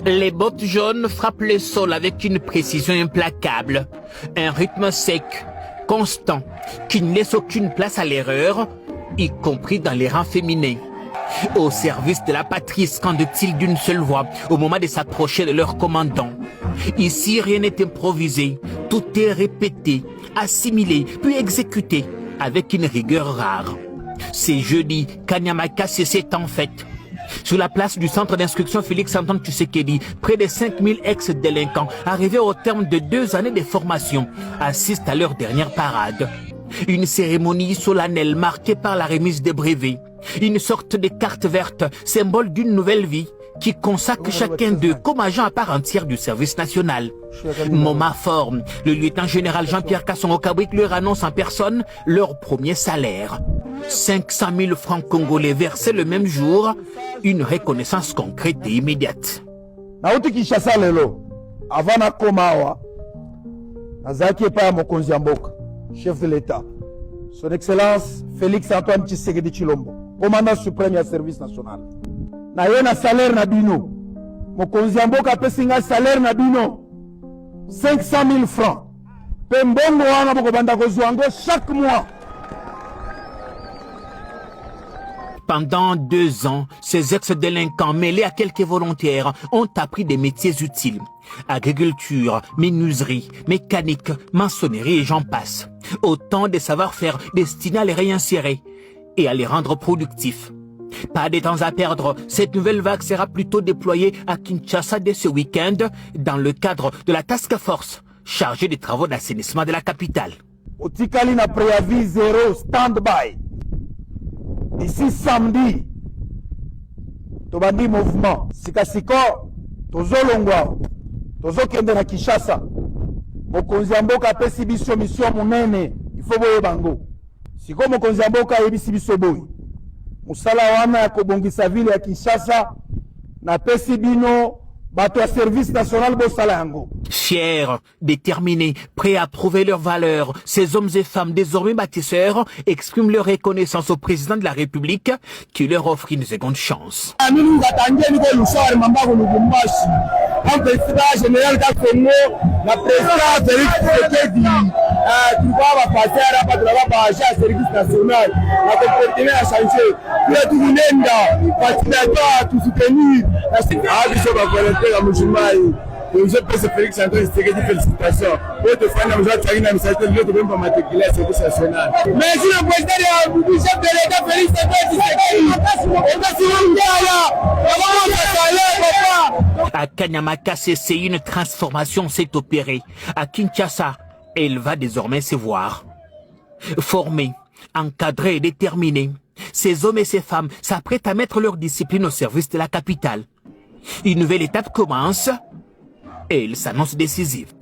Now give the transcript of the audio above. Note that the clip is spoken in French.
Les bottes jaunes frappent le sol avec une précision implacable. Un rythme sec, constant, qui ne laisse aucune place à l'erreur, y compris dans les rangs féminins. Au service de la patrie, scandent-ils d'une seule voix au moment de s'approcher de leur commandant. Ici, rien n'est improvisé, tout est répété, assimilé, puis exécuté avec une rigueur rare. C'est jeudi qu'Anyamaka s'est en fête. Sur la place du centre d'instruction Félix-Antoine Tshisekedi, près de 5000 ex-délinquants arrivés au terme de 2 années de formation assistent à leur dernière parade. Une cérémonie solennelle marquée par la remise des brevets. Une sorte de carte verte, symbole d'une nouvelle vie, qui consacre chacun d'eux comme agent à part entière du service national. Moment fort, le lieutenant-général Jean-Pierre Kassongo-Cabrik leur annonce en personne leur premier salaire. 500 000 francs congolais versés le même jour, une reconnaissance concrète et immédiate. Nauti Kinshasa lelo, avant na komawa, nazaki pa mokonzi mboka, chef de l'État, son Excellence Félix-Antoine Tshisekedi Tshilombo, commandant suprême du service national. Na yo na salaire na bino, mokonzi mboka pesinga salaire na bino 500 000 francs. Pe mbongo wana boko banda kozwango chaque mois. Pendant 2 ans, ces ex-délinquants mêlés à quelques volontaires ont appris des métiers utiles. Agriculture, menuiserie, mécanique, maçonnerie et j'en passe. Autant de savoir-faire destinés à les réinsérer et à les rendre productifs. Pas de temps à perdre, cette nouvelle vague sera plutôt déployée à Kinshasa dès ce week-end dans le cadre de la task force chargée des travaux d'assainissement de la capitale. Otikali na préavis 0 stand-by. Ici samedi, tobandi mouvement. Sikasiko, tozolongwa, tozokende na Kinshasa. Mokonzi mboka pesi biso mission munene, ifo boye bango. Siko mokonzi mboka yebisi biso boye. Musala wana ya kobongisa ville ya Kinshasa na pesi bino bato ya service national bosala yango. Fiers, déterminés, prêts à prouver leurs valeurs, ces hommes et femmes désormais bâtisseurs expriment leur reconnaissance au président de la République qui leur offre une seconde chance. Je pense que Félix Antoine Tshisekedi, félicitations. Pour te faire un jour, tu as une amitié de l'autre, même pas matriculer à service national. Merci le président du chef de l'État, Félix Antoine Tshisekedi. À Kanyamaka, c'est une transformation s'est opérée. À Kinshasa, elle va désormais se voir. Formés, encadrés et déterminés, ces hommes et ces femmes s'apprêtent à mettre leur discipline au service de la capitale. Une nouvelle étape commence et elle s'annonce décisive.